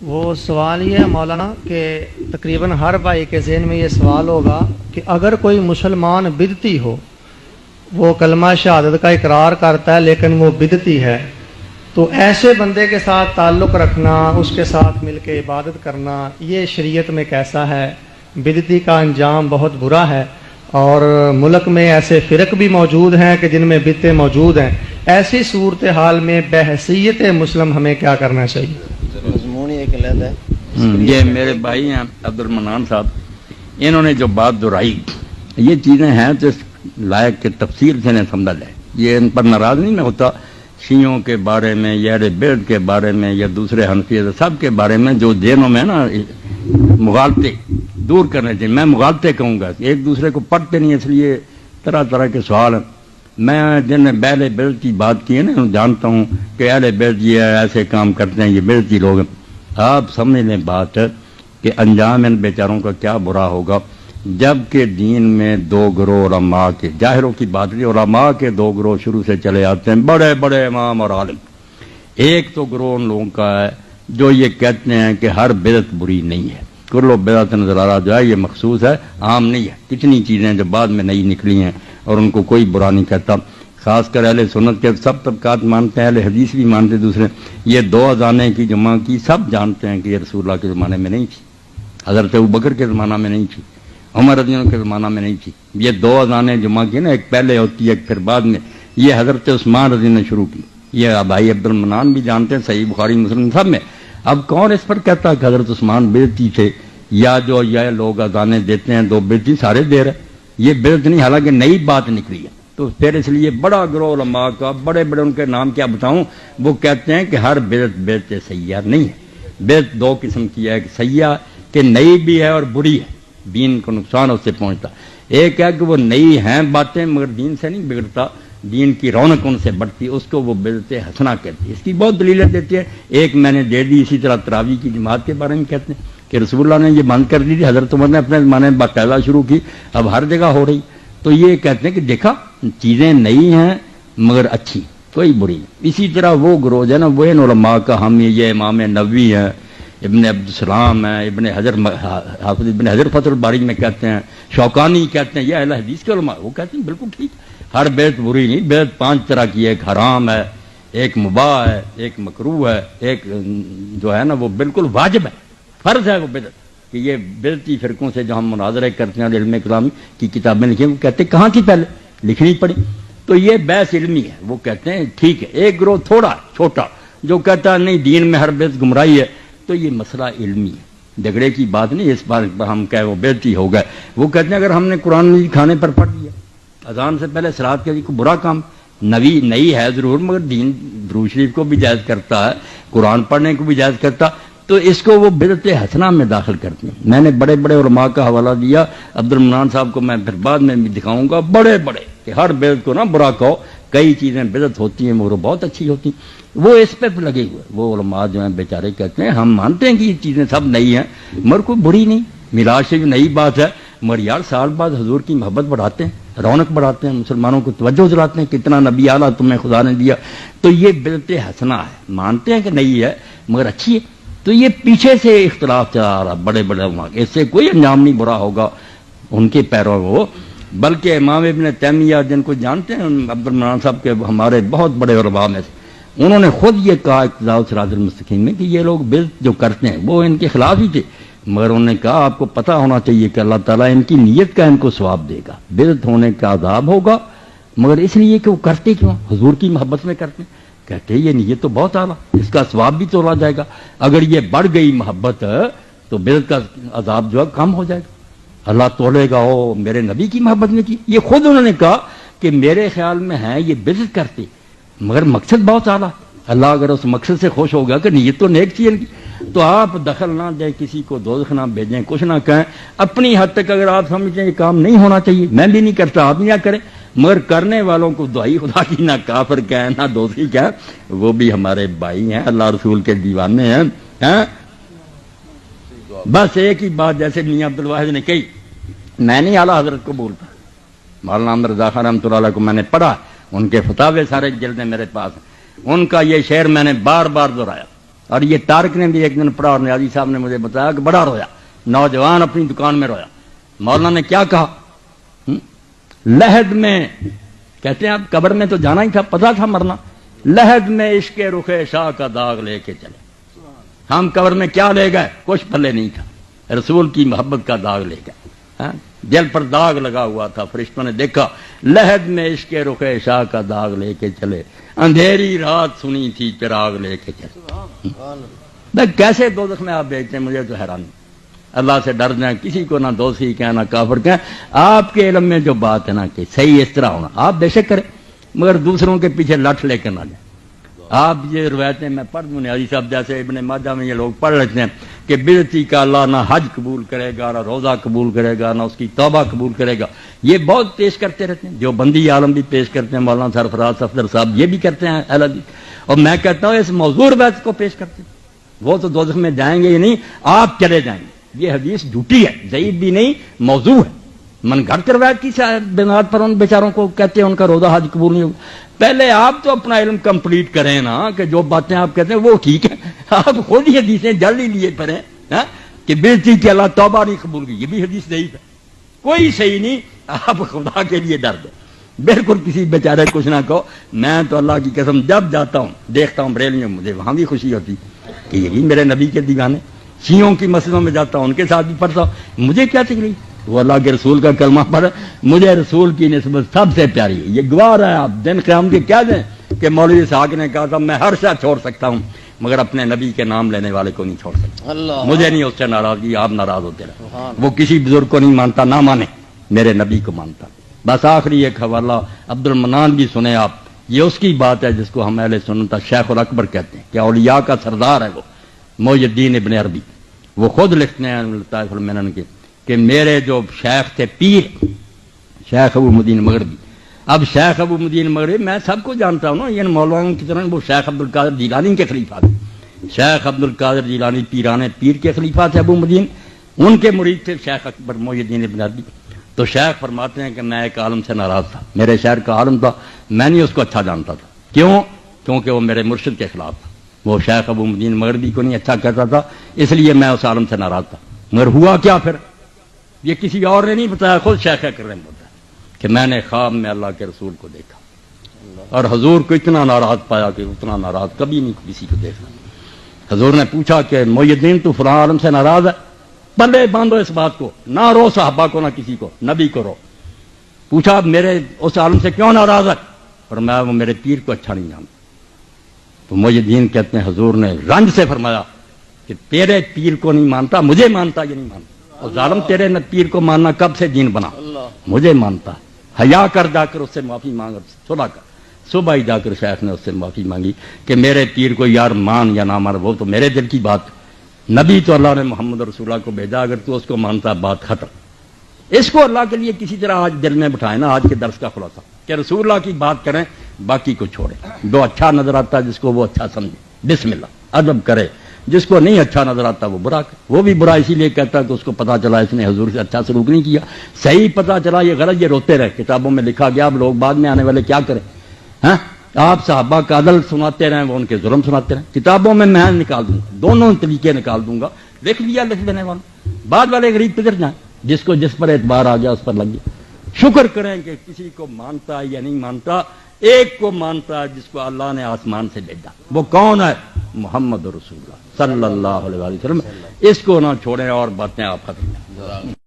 وہ سوال یہ ہے مولانا کہ تقریباً ہر بھائی کے ذہن میں یہ سوال ہوگا کہ اگر کوئی مسلمان بدعتی ہو، وہ کلمہ شہادت کا اقرار کرتا ہے لیکن وہ بدعتی ہے، تو ایسے بندے کے ساتھ تعلق رکھنا، اس کے ساتھ مل کے عبادت کرنا، یہ شریعت میں کیسا ہے؟ بدعتی کا انجام بہت برا ہے، اور ملک میں ایسے فرق بھی موجود ہیں کہ جن میں بدعتیں موجود ہیں۔ ایسی صورتحال میں بحیثیت مسلم ہمیں کیا کرنا چاہیے؟ مضمون ہی ایک علیحدہ ہے۔ یہ میرے بھائی ہیں عبد المنان صاحب، انہوں نے جو بات دہرائی، یہ چیزیں ہیں تو اس لائق کے تفصیل سے انہیں سمجھا جائے۔ یہ ان پر ناراض نہیں میں ہوتا، شیعوں کے بارے میں یا اہل بیت کے بارے میں یا دوسرے حنفیت سب کے بارے میں جو ذہنوں میں نا مغالطے دور کرنے چاہیے۔ میں مغالطے کہوں گا، ایک دوسرے کو پڑھتے نہیں، اس لیے طرح طرح کے سوال ہیں۔ میں جن نے اہل بیت کی بات کی ہے نا، جانتا ہوں کہ اہل بیت یہ ایسے کام کرتے ہیں، یہ بیتی لوگ ہیں۔ آپ سمجھ لیں بات کہ انجام ان بیچاروں کا کیا برا ہوگا جب کہ دین میں دو گروہ علماء کے، ظاہروں کی بات نہیں، علماء کے دو گروہ شروع سے چلے آتے ہیں، بڑے بڑے امام اور عالم۔ ایک تو گروہ ان لوگوں کا ہے جو یہ کہتے ہیں کہ ہر بدعت بری نہیں ہے، کلو بدعت ضلالہ جو ہے یہ مخصوص ہے، عام نہیں ہے۔ کتنی چیزیں جو بعد میں نئی نکلی ہیں اور ان کو کوئی برا نہیں کہتا، خاص کر اہل سنت کے سب طبقات مانتے ہیں، اہل حدیث بھی مانتے دوسرے۔ یہ دو اذانیں کی جمع کی سب جانتے ہیں کہ یہ رسول اللہ کے زمانے میں نہیں تھی، حضرت ابوبکر کے زمانہ میں نہیں تھی، عمر رضی اللہ کے زمانہ میں نہیں تھی۔ یہ دو اذانیں جمع کی نا، ایک پہلے ہوتی ہے ایک پھر بعد میں، یہ حضرت عثمان رضی نے شروع کی۔ یہ بھائی عبد المنان بھی جانتے ہیں، صحیح بخاری مسلم سب میں۔ اب کون اس پر کہتا کہ حضرت عثمان بدعتی تھے، یا جو یہ لوگ اذانیں دیتے ہیں دو بدعتی سارے دے رہے، یہ بدعت نہیں، حالانکہ نئی بات نکلی ہے۔ تو پھر اس لیے بڑا گروہ علماء کا، بڑے بڑے ان کے نام کیا بتاؤں، وہ کہتے ہیں کہ ہر بدعت بدعت سیاح نہیں ہے۔ بدعت دو قسم کی ہے، کہ سیاح کہ نئی بھی ہے اور بری ہے، دین کو نقصان اس سے پہنچتا۔ ایک ہے کہ وہ نئی ہیں باتیں مگر دین سے نہیں بگڑتا، دین کی رونق ان سے بڑھتی، اس کو وہ بدعت حسنہ کہتی ہے۔ اس کی بہت دلیلیں دیتی ہے، ایک میں نے دے دی۔ اسی طرح تراویح کی جماعت کے بارے میں کہتے ہیں کہ رسول اللہ نے یہ بند کر دی تھی، حضرت عمر نے اپنے زمانے میں باقاعدہ شروع کی، اب ہر جگہ ہو رہی۔ تو یہ کہتے ہیں کہ دیکھا چیزیں نئی ہیں مگر اچھی، کوئی بری نہیں۔ اسی طرح وہ گروہ ہے نا، وہ ان علماء کا حامی، یہ امام نووی ہے، ابن عبدالسلام ہے، ابن حجر، حافظ ابن حجر فتح الباری میں کہتے ہیں، شوکانی کہتے ہیں، یہ اہل حدیث کے علماء وہ کہتے ہیں بالکل ٹھیک، ہر بدعت بری نہیں۔ بدعت 5 طرح کی ہے، ایک حرام ہے، ایک مباح ہے، ایک مکروہ ہے، ایک جو ہے نا وہ بالکل واجب ہے، فرض ہے وہ بدعت۔ کہ یہ بدعتی فرقوں سے جو ہم مناظرے کرتے ہیں، علم کلام کی کتابیں لکھی ہیں، وہ کہتے ہیں کہاں تھی پہلے، لکھنی پڑی۔ تو یہ بحث علمی ہے، وہ کہتے ہیں ٹھیک ہے۔ ایک گروہ تھوڑا چھوٹا جو کہتا ہے نہیں دین میں ہر بدعت گمراہی ہے، تو یہ مسئلہ علمی ہے، جھگڑے کی بات نہیں۔ اس بات پر ہم کہے وہ بدعتی ہو گئے، وہ کہتے ہیں اگر ہم نے قرآن مجید کھانے پر پڑھ لیا، اذان سے پہلے صلاۃ کے لیے کوئی برا کام نئی ہے ضرور، مگر دین درود شریف کو بھی جائز کرتا ہے، قرآن پڑھنے کو بھی جائز کرتا، تو اس کو وہ بدعت حسنہ میں داخل کرتے ہیں۔ میں نے بڑے بڑے علماء کا حوالہ دیا، عبد المنان صاحب کو میں پھر بعد میں بھی دکھاؤں گا، بڑے بڑے کہ ہر بدعت کو نہ برا کہو، کئی چیزیں بدعت ہوتی ہیں مگر بہت اچھی ہوتی ہیں، وہ اس پہ لگے ہوئے۔ وہ علماء جو ہیں بیچارے کہتے ہیں ہم مانتے ہیں کہ یہ چیزیں سب نئی ہیں مگر کوئی بری نہیں، میلاد سے جو نئی بات ہے، مگر یار سال بعد حضور کی محبت بڑھاتے ہیں، رونق بڑھاتے ہیں، مسلمانوں کو توجہ دلاتے ہیں، کتنا نبی اعلیٰ تمہیں خدا نے دیا، تو یہ بدعت حسنہ ہے، مانتے ہیں کہ نئی ہے مگر اچھی ہے۔ تو یہ پیچھے سے اختلاف چلا آ رہا، بڑے بڑے علماء، اس سے کوئی انجام نہیں برا ہوگا ان کے پیروں کو، بلکہ امام ابن تیمیہ جن کو جانتے ہیں عبد المنان صاحب کے، ہمارے بہت بڑے علماء میں سے، انہوں نے خود یہ کہا اقتداء الصراط المستقیم میں کہ یہ لوگ بدعت جو کرتے ہیں وہ ان کے خلاف ہی تھے، مگر انہوں نے کہا آپ کو پتہ ہونا چاہیے کہ اللہ تعالیٰ ان کی نیت کا ان کو ثواب دے گا، بدعت ہونے کا عذاب ہوگا مگر اس لیے کہ وہ کرتے کیوں، حضور کی محبت میں کرتے ہیں۔ کہتے ہیں یہ نیت تو بہت اعلیٰ، اس کا ثواب بھی تولا جائے گا، اگر یہ بڑھ گئی محبت تو بدعت کا عذاب جو ہے کم ہو جائے گا، اللہ تولے گا او میرے نبی کی محبت میں کی۔ یہ خود انہوں نے کہا کہ میرے خیال میں ہے یہ بدعت کرتے مگر مقصد بہت اعلیٰ، اللہ اگر اس مقصد سے خوش ہو گیا کہ نیت تو نیک تھی ان کی، تو آپ دخل نہ دیں، کسی کو دوزخ نہ بھیجیں، کچھ نہ کہیں، اپنی حد تک اگر آپ سمجھتے ہیں یہ کام نہیں ہونا چاہیے، میں بھی نہیں کرتا آپ نہ کریں، مگر کرنے والوں کو دعائی خدا کی نہ کافر کہیں نہ دوسری کہیں، وہ بھی ہمارے بھائی ہیں، اللہ رسول کے دیوانے ہیں۔ بس ایک ہی بات جیسے میاں عبد الواحد نے کہی، میں نہیں اعلیٰ حضرت کو بولتا، مولانا احمد رضا خان رحمۃ اللہ علیہ کو میں نے پڑھا، ان کے فتاوے سارے جلدیں میرے پاس ہیں، ان کا یہ شعر میں نے بار بار دہرایا، اور یہ طارق نے بھی ایک دن پڑھا اور نیازی صاحب نے مجھے بتایا کہ بڑا رویا، نوجوان اپنی دکان میں رویا۔ مولانا نے کیا کہا؟ لحد میں، کہتے ہیں اب قبر میں تو جانا ہی تھا، پتا تھا مرنا، لحد میں عشق رخ شاہ کا داغ لے کے چلے۔ ہم قبر میں کیا لے گئے؟ کچھ پلے نہیں تھا، رسول کی محبت کا داغ لے گئے۔ دل پر داغ لگا ہوا تھا، فرشتوں نے دیکھا لحد میں عشق رخ شاہ کا داغ لے کے چلے، اندھیری رات سنی تھی چراغ لے کے چلے۔ کیسے دوزخ میں آپ بھیجتے ہیں؟ مجھے تو حیرانی۔ اللہ سے ڈر جائیں، کسی کو نہ دوستی کہیں نہ کافر کہیں۔ آپ کے علم میں جو بات ہے نا کہ صحیح اس طرح ہونا، آپ بے شک کریں، مگر دوسروں کے پیچھے لٹ لے کر نہ جائیں۔ آپ یہ روایتیں میں پڑھ دوں، نیازی صاحب جیسے ابن ماجہ میں یہ لوگ پڑھ لیتے ہیں کہ بدعتی کا اللہ نہ حج قبول کرے گا، نہ روزہ قبول کرے گا، نہ اس کی توبہ قبول کرے گا۔ یہ بہت پیش کرتے رہتے ہیں، جو بندی عالم بھی پیش کرتے ہیں، مولانا سرفراز صفدر صاحب یہ بھی کرتے ہیں اہل حدیث، اور میں کہتا ہوں اس موضوع روایت کو پیش کرتے ہیں۔ وہ تو دوزخ میں جائیں گے ہی نہیں، آپ چلے جائیں گے۔ یہ حدیث جھوٹی ہے، ضعیف بھی نہیں، موضوع ہے۔ من گھڑ کر روایت کی بنیاد پر ان بیچاروں کو کہتے ہیں ان کا روزہ حج قبول نہیں ہوگا۔ پہلے آپ تو اپنا علم کمپلیٹ کریں نا، کہ جو باتیں آپ کہتے ہیں وہ ٹھیک ہے، آپ خود ہی حدیثیں جل ہی لیے پڑھیں کہ بےزتی کی اللہ توبہ نہیں قبول کی، یہ بھی حدیث ضعیف ہے، کوئی صحیح نہیں۔ آپ خدا کے لیے ڈر دیں، بالکل کسی بیچارے کچھ نہ کہو۔ میں تو اللہ کی قسم جب جاتا ہوں دیکھتا ہوں بریلیوں میں، مجھے وہاں بھی خوشی ہوتی کہ یہ بھی میرے نبی کے دیوانے۔ شیعوں کی مسجدوں میں جاتا ہوں، ان کے ساتھ بھی پڑھتا ہوں، مجھے کیا تکلیف؟ وہ اللہ کے رسول کا کلمہ پڑھ، مجھے رسول کی نسبت سب سے پیاری ہے۔ یہ گواہ ہے آپ دن قیام کے کیا دیں کہ مولوی اسحاق نے کہا تھا میں ہر شے چھوڑ سکتا ہوں مگر اپنے نبی کے نام لینے والے کو نہیں چھوڑ سکتا۔ مجھے نہیں اس سے ناراضگی، آپ ناراض ہوتے رہے۔ وہ کسی بزرگ کو نہیں مانتا، نہ مانے، میرے نبی کو مانتا۔ بس آخری ایک حوالہ عبد المنان بھی سنیں آپ، یہ اس کی بات ہے جس کو ہم اہل سنت شیخ الاکبر کہتے ہیں کہ اولیاء کا سردار ہے وہ، محی الدین ابن عربی۔ وہ خود لکھتے ہیں لطائف المنن کے کہ میرے جو شیخ تھے پیر شیخ ابو مدین مغربی، اب شیخ ابو مدین مغربی میں سب کو جانتا ہوں نا، یہ مولانوں کی طرح وہ شیخ عبد القادر جیلانی کے خلیفہ تھے۔ شیخ عبد القادر جیلانی پیرانے پیر کے خلیفہ تھے ابو مدین، ان کے مرید تھے شیخ اکبر محی الدین ابن عربی۔ تو شیخ فرماتے ہیں کہ میں ایک عالم سے ناراض تھا، میرے شہر کا عالم تھا، میں نہیں اس کو اچھا جانتا تھا۔ کیوں؟ کیونکہ وہ میرے مرشد کے خلاف تھا، وہ شیخ ابو مدین مغربی کو نہیں اچھا کہتا تھا، اس لیے میں اس عالم سے ناراض تھا۔ مگر ہوا کیا پھر؟ یہ کسی اور نے نہیں بتایا، خود شیخ اکبر نے بتایا کہ میں نے خواب میں اللہ کے رسول کو دیکھا اور حضور کو اتنا ناراض پایا کہ اتنا ناراض کبھی نہیں کسی کو دیکھا۔ حضور نے پوچھا کہ محی الدین تو فلاں عالم سے ناراض ہے، پلے باندھو اس بات کو، نہ رو صحابہ کو نہ کسی کو، نبی کو رو۔ پوچھا میرے اس عالم سے کیوں ناراض ہے؟ فرمایا وہ میرے پیر کو اچھا نہیں جانتا۔ تو محی الدین کہتے ہیں حضور نے رنج سے فرمایا کہ تیرے پیر کو نہیں مانتا، مجھے مانتا یہ نہیں مانتا۔ اور ظالم تیرے پیر کو ماننا کب سے دین بنا؟ مجھے مانتا، حیا کر جا کر اس سے معافی مانگ، صبح کر، صبح ہی جا کر شیخ نے اس سے معافی مانگی کہ میرے پیر کو یار مان یا نہ مان وہ تو میرے دل کی بات، نبی تو اللہ نے محمد رسول اللہ کو بھیجا، اگر تو اس کو مانتا بات ختم۔ اس کو اللہ کے لیے کسی طرح آج دل میں بٹھائے نا، آج کے درس کا خلاصہ کہ رسول اللہ کی بات کریں، باقی کو چھوڑیں۔ جو اچھا نظر آتا ہے جس کو وہ اچھا سمجھے، بسم اللہ ادب کرے، جس کو نہیں اچھا نظر آتا وہ برا کرے۔ وہ بھی برا اسی لیے کہتا ہے کہ اس کو پتا چلا اس نے حضور سے اچھا سلوک نہیں کیا، صحیح پتا چلا یہ غلط، یہ روتے رہے۔ کتابوں میں لکھا گیا، اب لوگ بعد میں آنے والے کیا کریں؟ ہاں آپ صحابہ کا عدل سناتے رہیں، وہ ان کے ظلم سناتے رہیں۔ کتابوں میں نکال دوں گا، دونوں طریقے نکال دوں گا، لکھ لیا لکھ دینے والا، بعد والے غریب پدر جائیں، جس کو جس پر اعتبار آ گیا اس پر لگ گیا۔ شکر کریں کہ کسی کو مانتا یا نہیں مانتا، ایک کو مانتا ہے جس کو اللہ نے آسمان سے بھیجا۔ وہ کون ہے؟ محمد رسول اللہ صلی اللہ علیہ وسلم۔ اس کو نہ چھوڑیں اور باتیں آپ ختم کریں۔